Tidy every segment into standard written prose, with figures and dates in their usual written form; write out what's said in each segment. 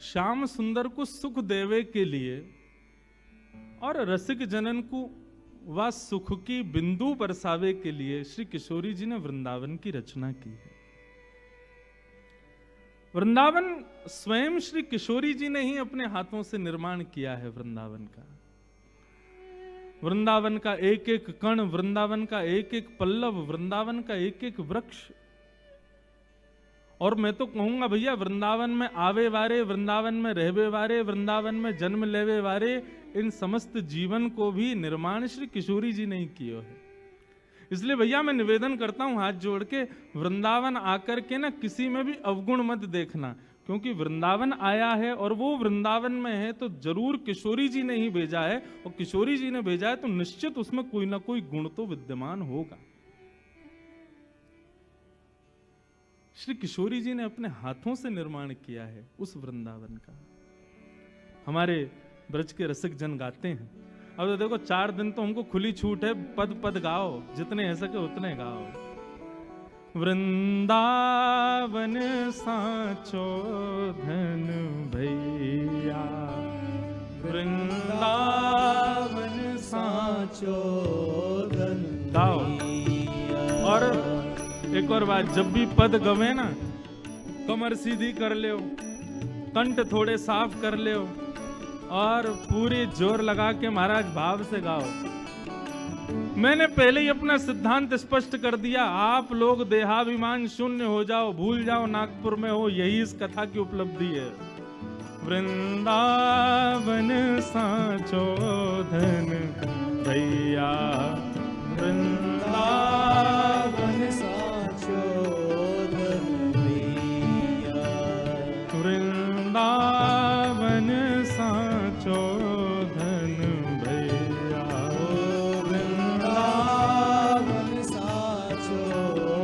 श्याम सुंदर को सुख देवे के लिए और रसिक जनन को वह सुख की बिंदु बरसावे के लिए श्री किशोरी जी ने वृंदावन की रचना की है। वृंदावन स्वयं श्री किशोरी जी ने ही अपने हाथों से निर्माण किया है। वृंदावन का एक एक कण, वृंदावन का एक एक पल्लव, वृंदावन का एक एक वृक्ष। और मैं तो कहूंगा भैया, वृंदावन में आवे वारे, वृंदावन में रहवे वारे, वृंदावन में जन्म लेवे वारे, इन समस्त जीवन को भी निर्माण श्री किशोरी जी ने ही किया है। इसलिए भैया मैं निवेदन करता हूं हाथ जोड़ के, वृंदावन आकर के ना किसी में भी अवगुण मत देखना, क्योंकि वृंदावन आया है और वो वृंदावन में है तो जरूर किशोरी जी ने ही भेजा है, और किशोरी जी ने भेजा है तो निश्चित उसमें कोई ना कोई गुण तो विद्यमान होगा। श्री किशोरी जी ने अपने हाथों से निर्माण किया है उस वृंदावन का। हमारे ब्रज के रसिक जन गाते हैं। अब तो देखो 4 दिन तो हमको खुली छूट है, पद पद गाओ, जितने है सके उतने गाओ। वृंदावन साचो धन भैया, वृंदावन साचो धन गाओ। और एक और बात, जब भी पद गवे ना, कमर सीधी कर ले, कंठ थोड़े साफ कर ले और पूरी जोर लगा के महाराज भाव से गाओ। मैंने पहले ही अपना सिद्धांत स्पष्ट कर दिया, आप लोग देहाभिमान शून्य हो जाओ, भूल जाओ नागपुर में हो, यही इस कथा की उपलब्धि है। वृंदावन साचो धन भैया, वृंदावन साचो धन भैया, वृंदावन साचो धन भैया, वृंदावन साचो धन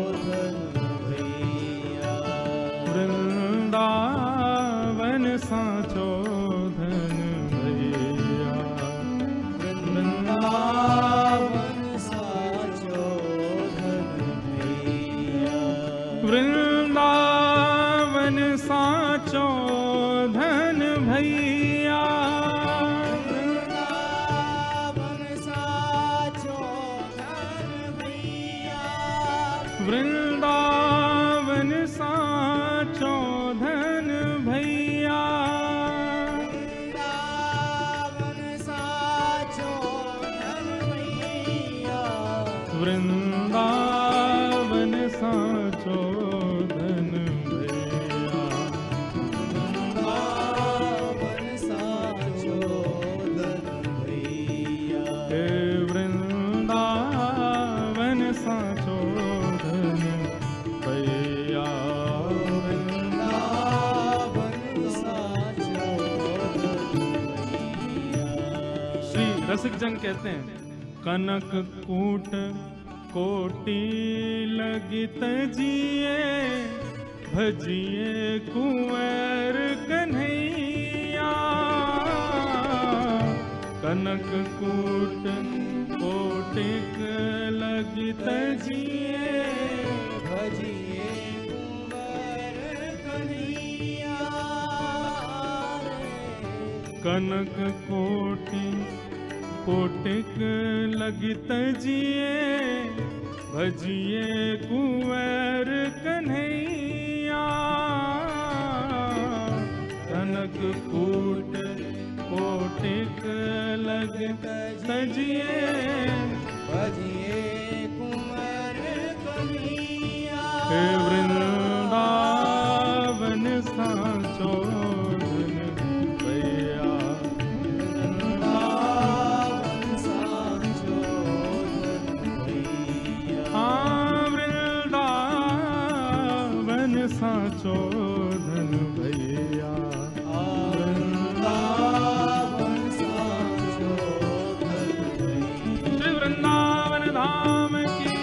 भैया, वृंदावन साचो धन भैया, वृंदावन साचो धन भैया, वृंदावन साचो धन भैया, वृंदावन साचो धन भैया, वृंदावन साचो धन भैया, वृंदावन साचो धन भैया, वृंदावन साचो धन भैया, हे वृंदावन साचो रसिक जन कहते हैं, कनक कूट कोटि लगित जिए, भजिए कुंवर कन्हैया, कनक कूट कोटिक लगित जिए, भजिए कुंवर कन्हैया, कनक कोटि कोटिक लगित जिए, भजिए कुंवर कन्हैया, कनक कूट कोटिक लगित जिए, भजिए कुंवर कन्हैया, हे वृंदावन साचो धन भैया, साचो धन भैया, वृंदावन साचो धन भैया, श्री वृंदावन धाम की।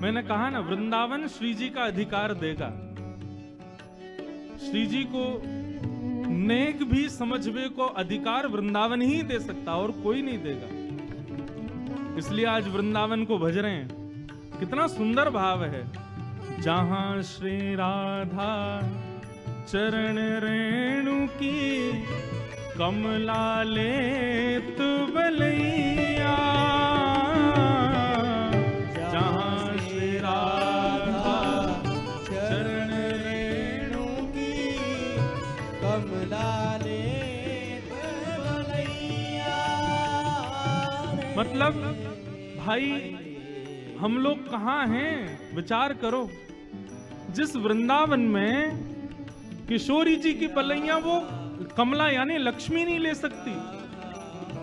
मैंने कहा ना, वृंदावन श्री जी का अधिकार देगा। श्री जी को नेक भी समझवे को अधिकार वृंदावन ही दे सकता, और कोई नहीं देगा। इसलिए आज वृंदावन को भज रहे हैं। कितना सुंदर भाव है। जहां श्री राधा चरण रेणु की कमला लेत बलैया, जहां श्री राधा चरण रेणु की कमला लेत बलैया। मतलब भाई, हम लोग कहाँ हैं? विचार करो। जिस वृंदावन में किशोरी जी की बलैया वो कमला यानी लक्ष्मी नहीं ले सकती,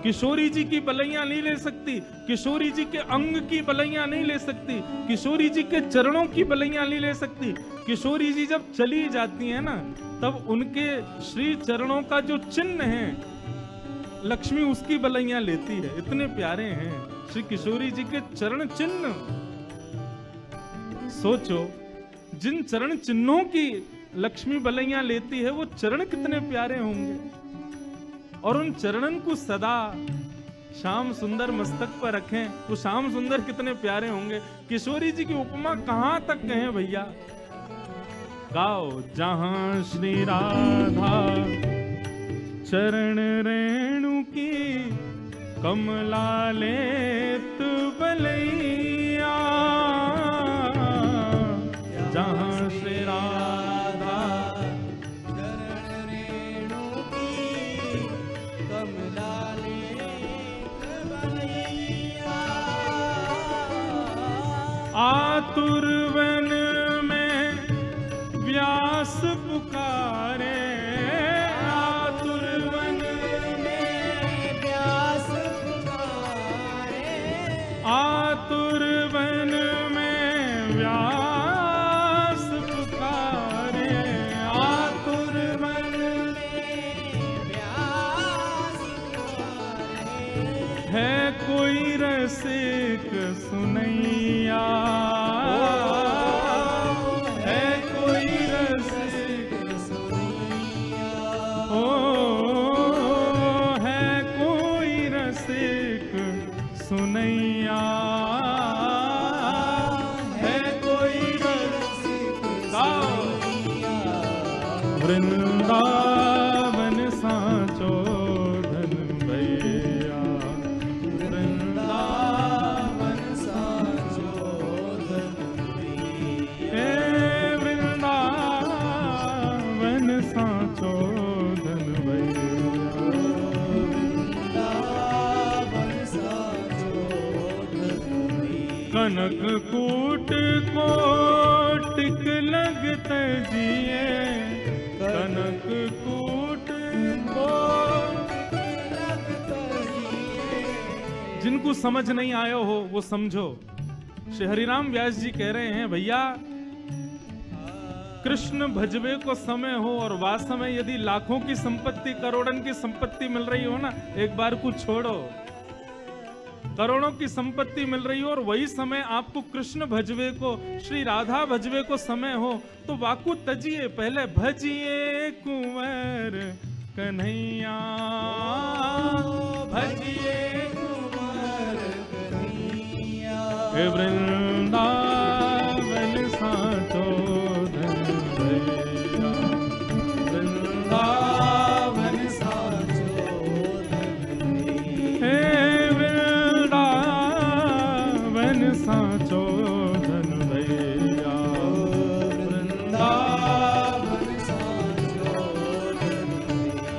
किशोरी जी की बलैया नहीं ले सकती, किशोरी जी के अंग की बलैया नहीं ले सकती, किशोरी जी के चरणों की बलैया नहीं ले सकती। किशोरी जी जब चली जाती है ना, तब उनके श्री चरणों का जो चिन्ह है, लक्ष्मी उसकी बलैया लेती है। इतने प्यारे हैं श्री किशोरी जी के चरण चिन्ह। सोचो, जिन चरण चिन्हों की लक्ष्मी बलैया लेती है, वो चरण कितने प्यारे होंगे। और उन चरणन को सदा श्याम सुंदर मस्तक पर रखें, तो श्याम सुंदर कितने प्यारे होंगे। किशोरी जी की उपमा कहां तक कहें भैया। गाओ, जहां श्री राधा चरण रेणु की कमला लेत बलैया, जहां श्री राधा चरण रेणु की कमला लेत बलैया। आतुर वन में व्यास पुकारे, आतुर वन में व्यास पुकारे, आतुर वन में व्यास पुकारे, आतुर वन में व्यास पुकारे। है कोई रसिक सुनैया, है कोई रसिक सुनैया, ओ है कोई रसिक सुनैया, है कोई रसिक सुनैया। वृंदावन साचो धन भैया, वृंदावन साचो धन भैया, वृंदावन साचो धन भैया, वृंदावन साचो धन भैया। कनक कूट कोटिक लगत जिए, कनक कूट कोटिक लगत जिए। जिनको समझ नहीं आया हो वो समझो। श्री हरिराम व्यास जी कह रहे हैं, भैया कृष्ण भजवे को समय हो और वास्तव में यदि लाखों की संपत्ति, करोड़न की संपत्ति मिल रही हो ना, एक बार कुछ छोड़ो, करोड़ों की संपत्ति मिल रही हो और वही समय आपको कृष्ण भजवे को, श्री राधा भजवे को समय हो, तो वाकु तजिए, पहले भजिए कुंवर कन्हैया, भजिए कुंवर कन्हैया। हे वृंदावन साचो धन भैया, वृंदावन साचो धन भैया, साचो धन भैया, वृंदावन साचो धन भैया,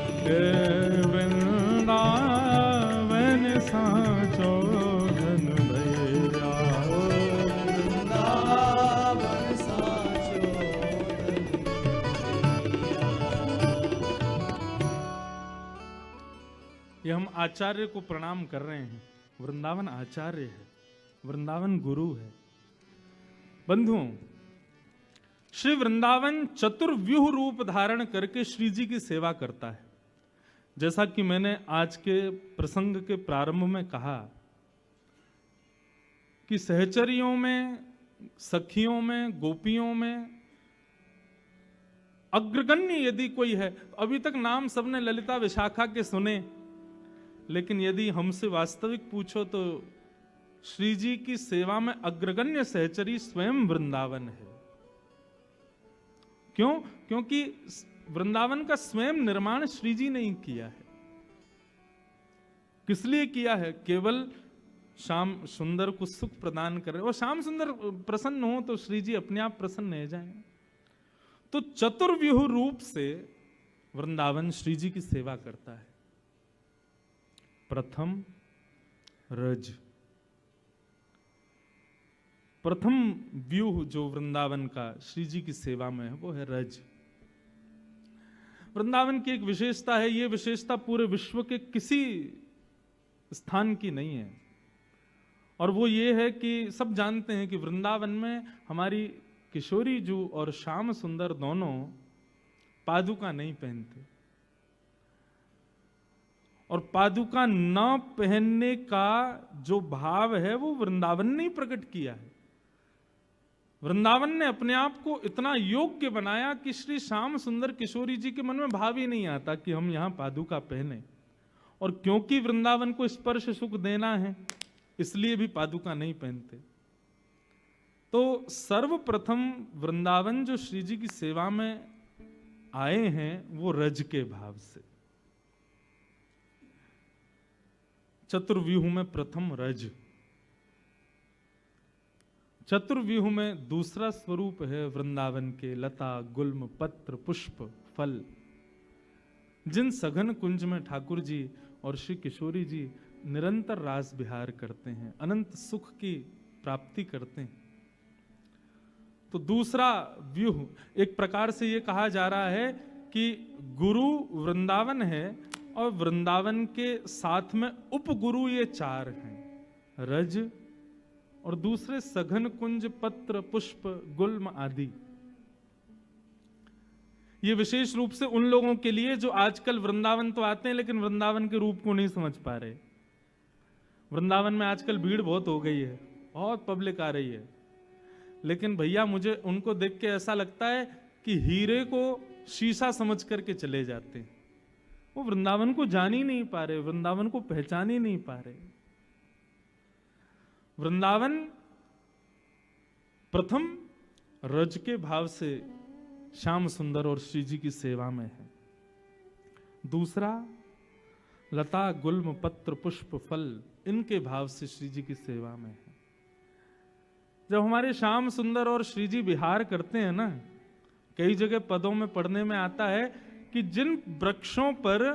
वृंदावन साचो धन भैया, वृंदावन साचो धन भैया। ये हम आचार्य को प्रणाम कर रहे हैं। वृंदावन आचार्य है, वृंदावन गुरु है। बंधुओं, श्री वृंदावन चतुर्व्यूह रूप धारण करके श्री जी की सेवा करता है। जैसा कि मैंने आज के प्रसंग के प्रारंभ में कहा कि सहचरियों में सखियों में, गोपियों में अग्रगण्य यदि कोई है, तो अभी तक नाम सबने ललिता विशाखा के सुने, लेकिन यदि हमसे वास्तविक पूछो तो श्री जी की सेवा में अग्रगण्य सहचरी स्वयं वृंदावन है। क्यों? क्योंकि वृंदावन का स्वयं निर्माण श्री जी ने ही किया है। किस लिए किया है? केवल श्याम सुंदर को सुख प्रदान कर रहे, और श्याम सुंदर प्रसन्न हो तो श्री जी अपने आप प्रसन्न हो जाएं। तो चतुर्व्यूह रूप से वृंदावन श्री जी की सेवा करता है। प्रथम रज, प्रथम व्यूह जो वृंदावन का श्री जी की सेवा में है वो है रज। वृंदावन की एक विशेषता है, ये विशेषता पूरे विश्व के किसी स्थान की नहीं है, और वो ये है कि सब जानते हैं कि वृंदावन में हमारी किशोरी जू और श्याम सुंदर दोनों पादुका नहीं पहनते, और पादुका न पहनने का जो भाव है वो वृंदावन ने ही प्रकट किया है। वृंदावन ने अपने आप को इतना योग्य बनाया कि श्री श्याम सुंदर किशोरी जी के मन में भाव ही नहीं आता कि हम यहां पादुका पहने, और क्योंकि वृंदावन को स्पर्श सुख देना है इसलिए भी पादुका नहीं पहनते। तो सर्वप्रथम वृंदावन जो श्री जी की सेवा में आए हैं वो रज के भाव से। चतुर्व्यूह में प्रथम रज, चतुर्व्यूह में दूसरा स्वरूप है वृंदावन के लता गुल्म पत्र पुष्प फल, जिन सघन कुंज में ठाकुर जी और श्री किशोरी जी निरंतर रास विहार करते हैं, अनंत सुख की प्राप्ति करते हैं। तो दूसरा व्यूह, एक प्रकार से ये कहा जा रहा है कि गुरु वृंदावन है और वृंदावन के साथ में उपगुरु ये चार हैं, रज और दूसरे सघन कुंज पत्र पुष्प गुल्म आदि। ये विशेष रूप से उन लोगों के लिए जो आजकल वृंदावन तो आते हैं लेकिन वृंदावन के रूप को नहीं समझ पा रहे। वृंदावन में आजकल भीड़ बहुत हो गई है, बहुत पब्लिक आ रही है, लेकिन भैया मुझे उनको देख के ऐसा लगता है कि हीरे को शीशा समझ करके चले जाते हैं। वो वृंदावन को जान ही नहीं पा रहे, वृंदावन को पहचान ही नहीं पा रहे। वृंदावन प्रथम रज के भाव से श्याम सुंदर और श्री जी की सेवा में है, दूसरा लता गुल्म पत्र पुष्प फल इनके भाव से श्री जी की सेवा में है। जब हमारे श्याम सुंदर और श्री जी विहार करते हैं ना, कई जगह पदों में पढ़ने में आता है कि जिन वृक्षों पर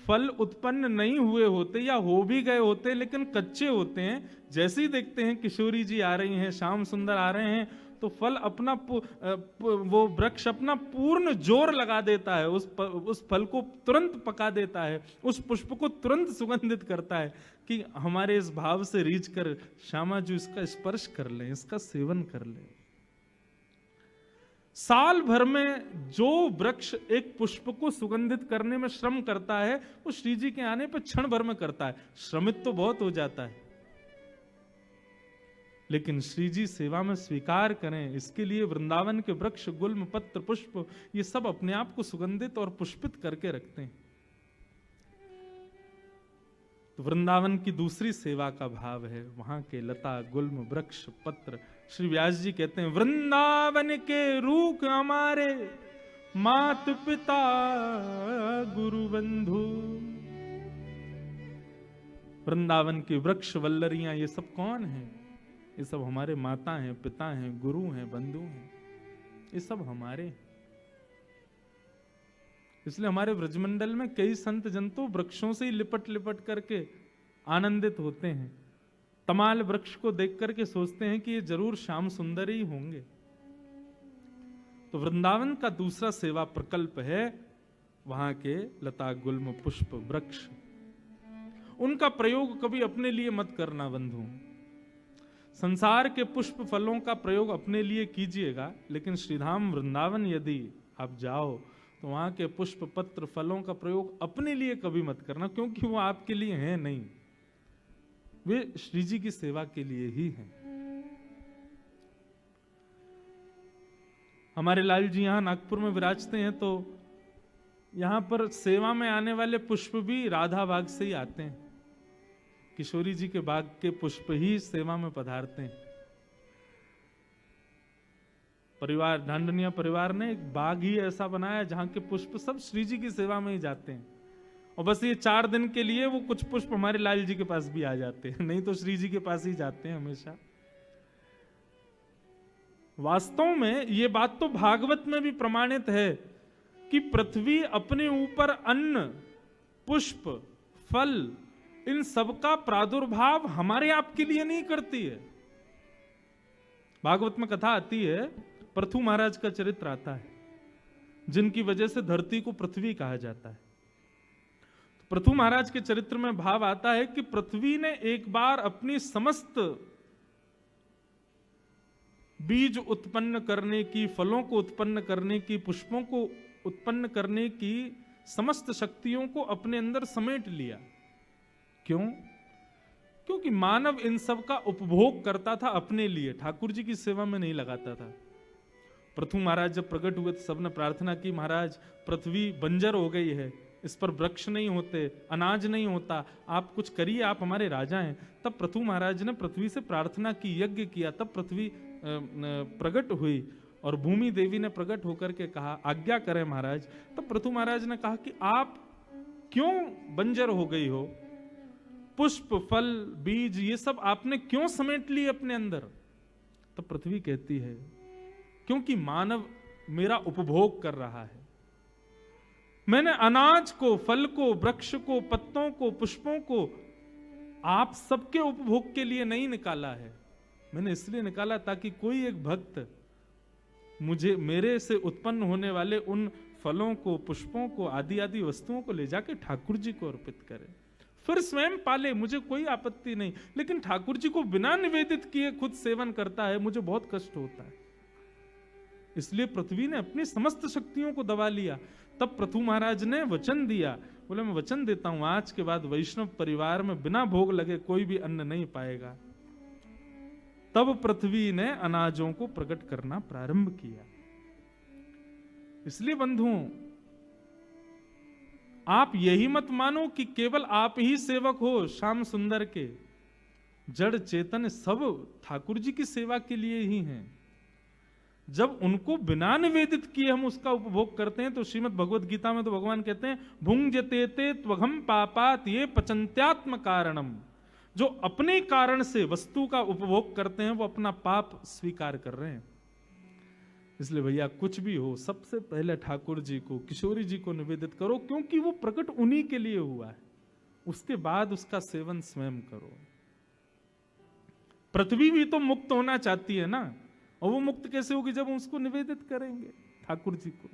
फल उत्पन्न नहीं हुए होते या हो भी गए होते लेकिन कच्चे होते हैं, जैसे ही देखते हैं किशोरी जी आ रही हैं, श्याम सुंदर आ रहे हैं, तो फल अपना वो वृक्ष अपना पूर्ण जोर लगा देता है, उस फल को तुरंत पका देता है, उस पुष्प को तुरंत सुगंधित करता है कि हमारे इस भाव से रीझ कर श्यामा जी इसका स्पर्श कर लें, इसका सेवन कर लें। साल भर में जो वृक्ष एक पुष्प को सुगंधित करने में श्रम करता है वो श्री जी के आने पर क्षण भर में करता है। श्रमित तो बहुत हो जाता है, लेकिन श्री जी सेवा में स्वीकार करें, इसके लिए वृंदावन के वृक्ष गुल्म पत्र पुष्प ये सब अपने आप को सुगंधित और पुष्पित करके रखते हैं। तो वृंदावन की दूसरी सेवा का भाव है वहां के लता गुल्म वृक्ष पत्र। श्री व्यास जी कहते हैं, वृंदावन के रूख हमारे मात पिता गुरु बंधु। वृंदावन के वृक्ष वल्लरियां ये सब कौन है? ये सब हमारे माता हैं, पिता हैं, गुरु हैं, बंधु हैं, ये सब हमारे। इसलिए हमारे ब्रजमंडल में कई संत जन तो वृक्षों से ही लिपट लिपट करके आनंदित होते हैं। तमाल वृक्ष को देख करके सोचते हैं कि ये जरूर श्याम सुंदर ही होंगे। तो वृंदावन का दूसरा सेवा प्रकल्प है वहां के लता गुल्म पुष्प वृक्ष। उनका प्रयोग कभी अपने लिए मत करना बंधु। संसार के पुष्प फलों का प्रयोग अपने लिए कीजिएगा, लेकिन श्रीधाम वृंदावन यदि आप जाओ तो वहां के पुष्प पत्र फलों का प्रयोग अपने लिए कभी मत करना, क्योंकि वो आपके लिए हैं नहीं, वे श्री जी की सेवा के लिए ही हैं। हमारे लाल जी यहाँ नागपुर में विराजते हैं, तो यहाँ पर सेवा में आने वाले पुष्प भी राधा बाग से ही आते हैं। किशोरी जी के बाग के पुष्प ही सेवा में पधारते हैं। परिवार, ढांडनिया परिवार ने एक बाग ही ऐसा बनाया जहां के पुष्प सब श्री जी की सेवा में ही जाते हैं। और बस ये 4 दिन के लिए वो कुछ पुष्प हमारे लाल जी के पास भी आ जाते हैं, नहीं तो श्री जी के पास ही जाते हैं हमेशा। वास्तव में ये बात तो भागवत में भी प्रमाणित है कि पृथ्वी अपने ऊपर अन्न, पुष्प, फल, इन सब का प्रादुर्भाव हमारे आपके लिए नहीं करती है। भागवत में कथा आती है, पृथु महाराज का चरित्र आता है, जिनकी वजह से धरती को पृथ्वी कहा जाता है। तो पृथु महाराज के चरित्र में भाव आता है कि पृथ्वी ने एक बार अपनी समस्त बीज उत्पन्न करने की, फलों को उत्पन्न करने की, पुष्पों को उत्पन्न करने की समस्त शक्तियों को अपने अंदर समेट लिया। क्यों? क्योंकि मानव इन सब का उपभोग करता था अपने लिए, ठाकुर जी की सेवा में नहीं लगाता था। पृथु महाराज जब प्रकट हुए तो सबने प्रार्थना की, महाराज पृथ्वी बंजर हो गई है, इस पर वृक्ष नहीं होते, अनाज नहीं होता, आप कुछ करिए, आप हमारे राजा हैं। तब पृथु महाराज ने पृथ्वी से प्रार्थना की, यज्ञ किया, तब पृथ्वी प्रकट हुई और भूमि देवी ने प्रकट होकर के कहा, आज्ञा करें महाराज। तब पृथु महाराज ने कहा कि आप क्यों बंजर हो गई हो, पुष्प, फल, बीज, ये सब आपने क्यों समेट लिए अपने अंदर? तब पृथ्वी कहती है, क्योंकि मानव मेरा उपभोग कर रहा है। मैंने अनाज को, फल को, वृक्ष को, पत्तों को, पुष्पों को आप सबके उपभोग के लिए नहीं निकाला है। मैंने इसलिए निकाला ताकि कोई एक भक्त मुझे, मेरे से उत्पन्न होने वाले उन फलों को, पुष्पों को, आदि आदि वस्तुओं को ले जाके ठाकुर जी को अर्पित करे, फिर स्वयं पाले, मुझे कोई आपत्ति नहीं। लेकिन ठाकुर जी को बिना निवेदित किए खुद सेवन करता है, मुझे बहुत कष्ट होता है। इसलिए पृथ्वी ने अपनी समस्त शक्तियों को दबा लिया। तब पृथु महाराज ने वचन दिया, बोले मैं वचन देता हूं, आज के बाद वैष्णव परिवार में बिना भोग लगे कोई भी अन्न नहीं पाएगा। तब पृथ्वी ने अनाजों को प्रकट करना प्रारंभ किया। इसलिए बंधुओं, आप यही मत मानो कि केवल आप ही सेवक हो श्याम सुंदर के। जड़ चेतन सब ठाकुर जी की सेवा के लिए ही हैं। जब उनको बिना निवेदित किए हम उसका उपभोग करते हैं, तो श्रीमद् भगवत गीता में तो भगवान कहते हैं, भुंजते ते त्वघम पापात ये पचंत्यात्म कारणम। जो अपने कारण से वस्तु का उपभोग करते हैं वो अपना पाप स्वीकार कर रहे हैं। इसलिए भैया कुछ भी हो, सबसे पहले ठाकुर जी को, किशोरी जी को निवेदित करो, क्योंकि वो प्रकट उन्हीं के लिए हुआ है। उसके बाद उसका सेवन स्वयं करो। पृथ्वी भी तो मुक्त होना चाहती है ना, और वो मुक्त कैसे होगी जब हम उसको निवेदित करेंगे ठाकुर जी को।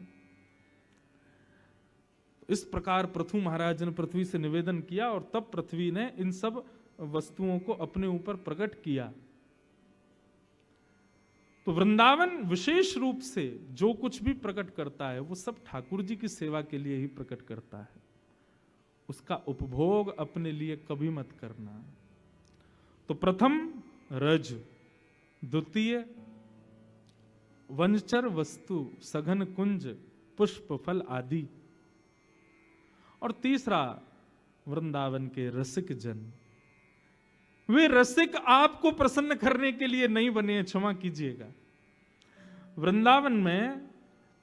इस प्रकार पृथु महाराज ने पृथ्वी से निवेदन किया और तब पृथ्वी ने इन सब वस्तुओं को अपने ऊपर प्रकट किया। तो वृंदावन विशेष रूप से जो कुछ भी प्रकट करता है वो सब ठाकुर जी की सेवा के लिए ही प्रकट करता है। उसका उपभोग अपने लिए कभी मत करना। तो प्रथम रज, द्वितीय वनचर वस्तु, सघन कुंज, पुष्प, फल आदि, और तीसरा वृंदावन के रसिक जन। वे रसिक आपको प्रसन्न करने के लिए नहीं बने, क्षमा कीजिएगा। वृंदावन में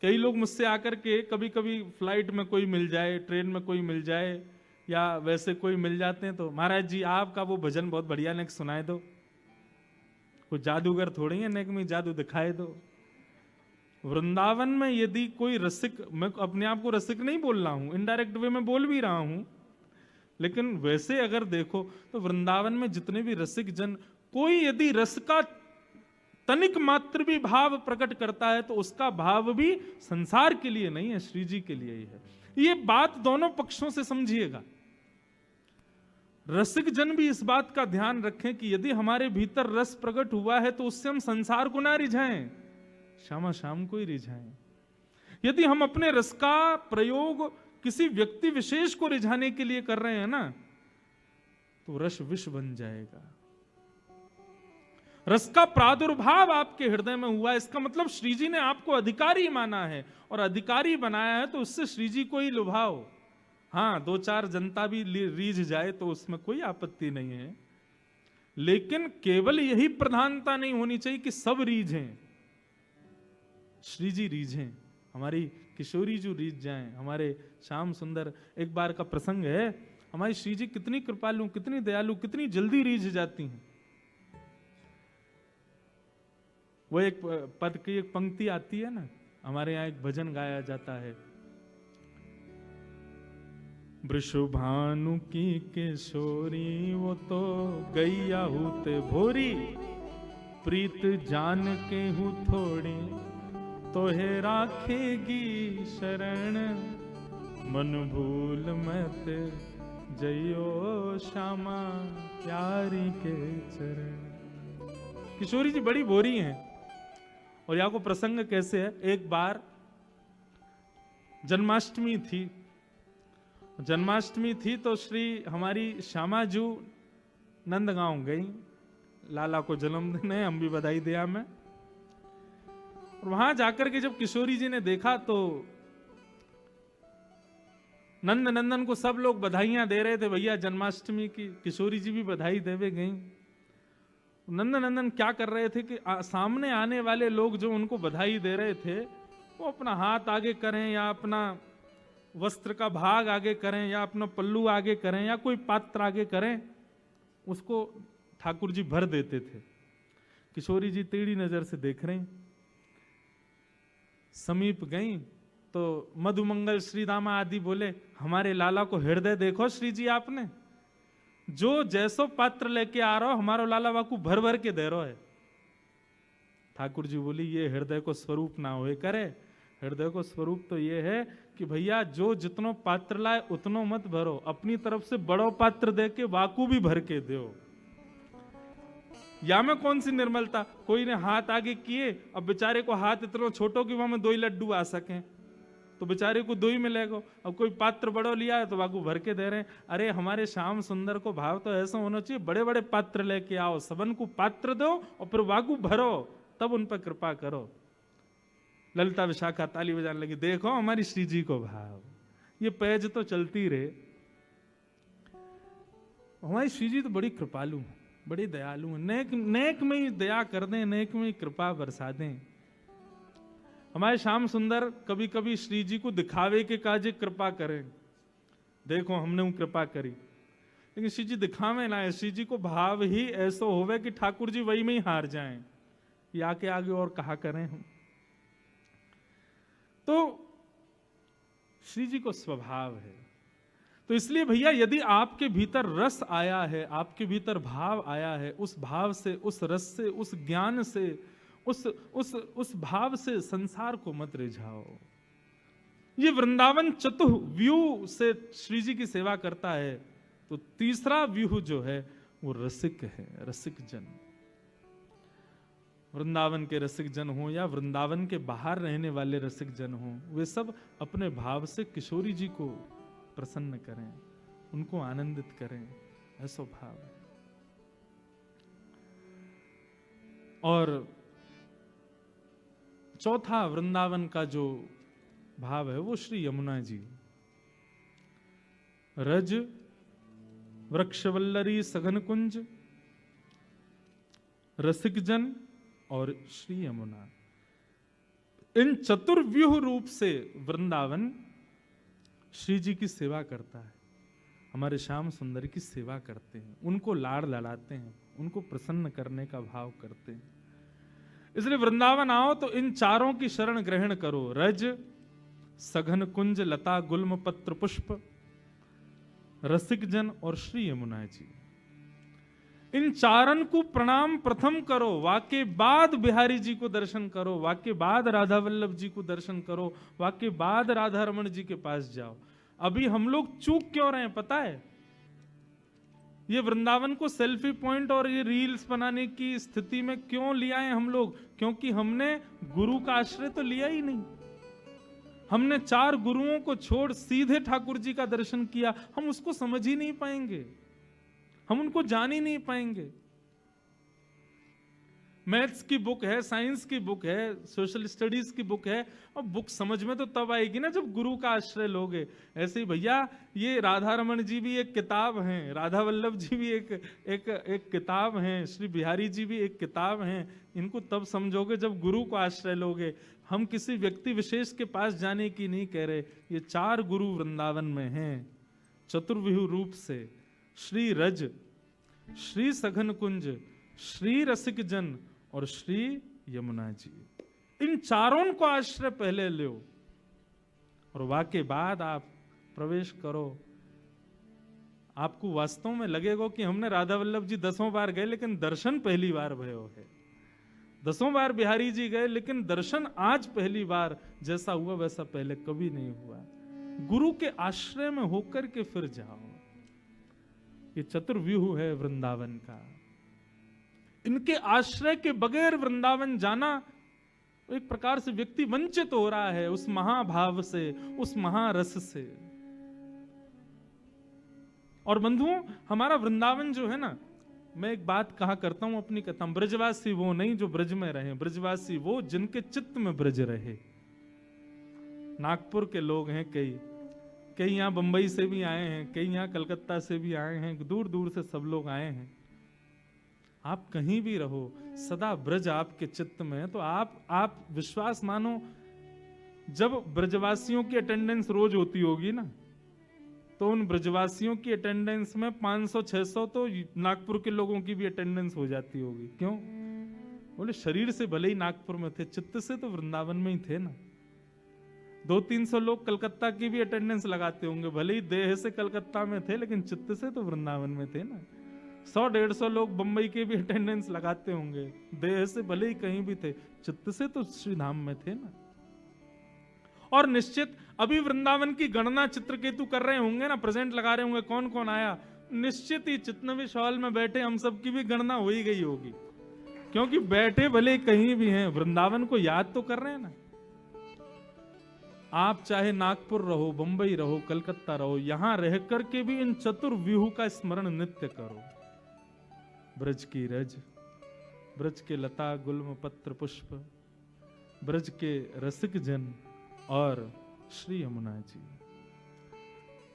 कई लोग मुझसे आकर के, कभी कभी फ्लाइट में कोई मिल जाए, ट्रेन में कोई मिल जाए, या वैसे कोई मिल जाते हैं, तो महाराज जी आपका वो भजन बहुत बढ़िया, नेक सुनाए दो। कोई जादूगर थोड़ी है, नेक में जादू दिखाए दो। वृंदावन में यदि कोई रसिक, मैं अपने आप को रसिक नहीं बोल रहा हूं, इनडायरेक्ट वे में बोल भी रहा हूं, लेकिन वैसे अगर देखो तो वृंदावन में जितने भी रसिक जन, कोई यदि रस का तनिक मात्र भी भाव प्रकट करता है तो उसका भाव भी संसार के लिए नहीं है, श्री जी के लिए ही है। ये बात दोनों पक्षों से समझिएगा। रसिक जन भी इस बात का ध्यान रखें कि यदि हमारे भीतर रस प्रकट हुआ है तो उससे हम संसार को ना रिझाएं, श्यामा श्याम को ही रिझाएं। यदि हम अपने रस का प्रयोग किसी व्यक्ति विशेष को रिझाने के लिए कर रहे हैं ना, तो रस विष बन जाएगा। रस का प्रादुर्भाव आपके हृदय में हुआ, इसका मतलब श्री जी ने आपको अधिकारी माना है और अधिकारी बनाया है, तो उससे श्री जी को ही लुभाओ। हाँ, 2-4 जनता भी रीझ जाए तो उसमें कोई आपत्ति नहीं है, लेकिन केवल यही प्रधानता नहीं होनी चाहिए कि सब रीझें, श्री जी रीझें, हमारी किशोरी जी रीझ जाएं, हमारे श्याम सुंदर। एक बार का प्रसंग है, हमारी श्री जी कितनी कृपालु, कितनी दयालु, कितनी जल्दी रीझ जाती हैं। वो एक पद की एक पंक्ति आती है ना, हमारे यहाँ एक भजन गाया जाता है, वृषभानु की किशोरी वो तो गैया हूते भोरी, प्रीत जान के हूँ थोड़ी तो है राखेगी शरण, मन भूल मत जइयो श्यामा प्यारी के चरण। किशोरी जी बड़ी भोरी हैं। और यहाँ को प्रसंग कैसे है, एक बार जन्माष्टमी थी तो श्री हमारी श्यामा जू नंदगांव गई, लाला को जन्मदिन है, हम भी बधाई दिया में। और वहां जाकर के जब किशोरी जी ने देखा तो नंदन को सब लोग बधाइयां दे रहे थे, भैया जन्माष्टमी की, किशोरी जी भी बधाई देवे गई। नंदन क्या कर रहे थे कि सामने आने वाले लोग जो उनको बधाई दे रहे थे वो अपना हाथ आगे करें या अपना वस्त्र का भाग आगे करें या अपना पल्लू आगे करें या कोई पात्र आगे करें, उसको ठाकुर जी भर देते थे। किशोरी जी टेढ़ी नजर से देख रही, समीप गई तो मधुमंगल श्री दामा आदि बोले, हमारे लाला को हृदय देखो श्री जी, आपने जो जैसो पात्र लेके आ रहा हो हमारो लाला वाकू भर भर के दे रहा है। ठाकुर जी बोली, ये हृदय को स्वरूप ना होए करे, हृदय को स्वरूप तो ये है कि भैया जो जितनो पात्र लाए उतनो मत भरो, अपनी तरफ से बड़ो पात्र दे के वाकू भी भर के दो। या में कौन सी निर्मलता, कोई ने हाथ आगे किए, अब बेचारे को हाथ इतना छोटो कि वहां में 2 ही लड्डू आ सकें, तो बेचारे को 2 ही मिलेगा। अब कोई पात्र बड़ो लिया है तो वाकू भर के दे रहे हैं। अरे हमारे श्याम सुंदर को भाव तो ऐसा होना चाहिए, बड़े बड़े पात्र लेके आओ, सबन को पात्र दो और फिर वाकू भरो, तब उन पर कृपा करो। ललिता विशाखा ताली बजाने लगी, देखो हमारी श्री जी को भाव, ये पैज तो चलती रहे। हमारी श्री जी तो बड़ी कृपालु, बड़ी दयालु है, नेक में ही दया कर दें, नेक में ही कृपा बरसा दें। हमारे श्याम सुंदर कभी कभी श्री जी को दिखावे के काजे कृपा करें, देखो हमने वो कृपा करी, लेकिन श्री जी दिखावे ना है, श्री जी को भाव ही ऐसा होवे कि ठाकुर जी वही में ही हार जाएं, या के आगे और कहा करें हम। तो श्री जी को स्वभाव है। तो इसलिए भैया यदि आपके भीतर रस आया है, आपके भीतर भाव आया है, उस भाव से, उस रस से, उस ज्ञान से, उस भाव से संसार को मत रिझाओ। ये वृंदावन चतुर्व्यूह से श्री जी की सेवा करता है। तो तीसरा व्यूह जो है वो रसिक है, रसिक जन। वृंदावन के रसिक जन हो या वृंदावन के बाहर रहने वाले रसिक जन हो, वे सब अपने भाव से किशोरी जी को प्रसन्न करें, उनको आनंदित करें, ऐसा भाव है। और चौथा वृंदावन का जो भाव है वो श्री यमुना जी, रज वृक्षवल्लरी सघन कुंज, रसिक जन और श्री यमुना, इन चतुर्व्यूह रूप से वृंदावन श्री जी की सेवा करता है। हमारे श्याम सुंदर की सेवा करते हैं, उनको लाड़ लड़ाते हैं, उनको प्रसन्न करने का भाव करते हैं। इसलिए वृंदावन आओ तो इन चारों की शरण ग्रहण करो, रज सघन कुंज लता गुल्म पत्र पुष्प, रसिक जन और श्री यमुना जी। इन चारण को प्रणाम प्रथम करो, वाके बाद बिहारी जी को दर्शन करो, वाके बाद राधा वल्लभ जी को दर्शन करो, वाके बाद राधा रमन जी के पास जाओ। अभी हम लोग चूक क्यों रहे हैं पता है? ये वृंदावन को सेल्फी पॉइंट और ये रील्स बनाने की स्थिति में क्यों लिया है हम लोग? क्योंकि हमने गुरु का आश्रय तो लिया ही नहीं। हमने 4 गुरुओं को छोड़ सीधे ठाकुर जी का दर्शन किया, हम उसको समझ ही नहीं पाएंगे, हम उनको जान ही नहीं पाएंगे। मैथ्स की बुक है, साइंस की बुक है, सोशल स्टडीज की बुक है, और बुक समझ में तो तब आएगी ना जब गुरु का आश्रय लोगे। ऐसे ही भैया ये राधा रमन जी भी एक किताब हैं, राधा वल्लभ जी भी एक किताब हैं, श्री बिहारी जी भी एक किताब हैं। इनको तब समझोगे जब गुरु को आश्रय लोगे। हम किसी व्यक्ति विशेष के पास जाने की नहीं कह रहे। ये 4 गुरु वृंदावन में हैं चतुर्विहु रूप से, श्री रज, श्री सघन कुंज, श्री रसिक जन और श्री यमुना जी। इन चारों को आश्रय पहले लो और वाके बाद आप प्रवेश करो। आपको वास्तव में लगेगा कि हमने राधा वल्लभ जी 10 बार गए लेकिन दर्शन पहली बार भयो है। 10 बार बिहारी जी गए लेकिन दर्शन आज पहली बार। जैसा हुआ वैसा पहले कभी नहीं हुआ। गुरु के आश्रय में होकर के फिर जाओ। ये चतुर्व्यूह है वृंदावन का। इनके आश्रय के बगैर वृंदावन जाना एक प्रकार से व्यक्ति वंचित हो रहा है उस महाभाव से, उस महारस से। और बंधुओं, हमारा वृंदावन जो है ना, मैं एक बात कहा करता हूं अपनी कथा, ब्रजवासी वो नहीं जो ब्रज में रहे, ब्रजवासी वो जिनके चित्त में ब्रज रहे। नागपुर के लोग हैं कई यहाँ बंबई से भी आए हैं, कई यहाँ कलकत्ता से भी आए हैं, दूर दूर से सब लोग आए हैं। आप कहीं भी रहो, सदा ब्रज आपके चित्त में है। तो आप विश्वास मानो, जब ब्रजवासियों की अटेंडेंस रोज होती होगी ना, तो उन ब्रजवासियों की अटेंडेंस में 500-600 तो नागपुर के लोगों की भी अटेंडेंस हो जाती होगी। क्यों? बोले शरीर से भले ही नागपुर में थे, चित्त से तो वृंदावन में ही थे ना। 200-300 लोग कलकत्ता की भी अटेंडेंस लगाते होंगे, भले ही देह से कलकत्ता में थे लेकिन चित्त से तो वृंदावन में थे ना। 100-150 लोग बंबई के भी अटेंडेंस लगाते होंगे, देह से भले ही कहीं भी थे, चित्त से तो श्री धाम में थे ना। और निश्चित अभी वृंदावन की गणना चित्रकेतु कर रहे होंगे ना, प्रेजेंट लगा रहे होंगे कौन कौन आया। निश्चित ही चितनवी हॉल में बैठे हम सब की भी गणना हो ही गई होगी, क्योंकि बैठे भले कहीं भी हैं, वृंदावन को याद तो कर रहे हैं ना। आप चाहे नागपुर रहो, बंबई रहो, कलकत्ता रहो, यहां रह करके भी इन चतुर्व्यूह का स्मरण नित्य करो। ब्रज की रज, ब्रज के लता गुल्म पत्र पुष्प, ब्रज के रसिक जन और श्री यमुना जी।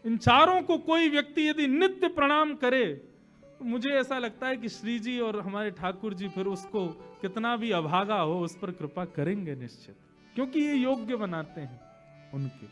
इन चारों को कोई व्यक्ति यदि नित्य प्रणाम करे तो मुझे ऐसा लगता है कि श्री जी और हमारे ठाकुर जी फिर उसको कितना भी अभागा हो उस पर कृपा करेंगे निश्चित, क्योंकि ये योग्य बनाते हैं उनके।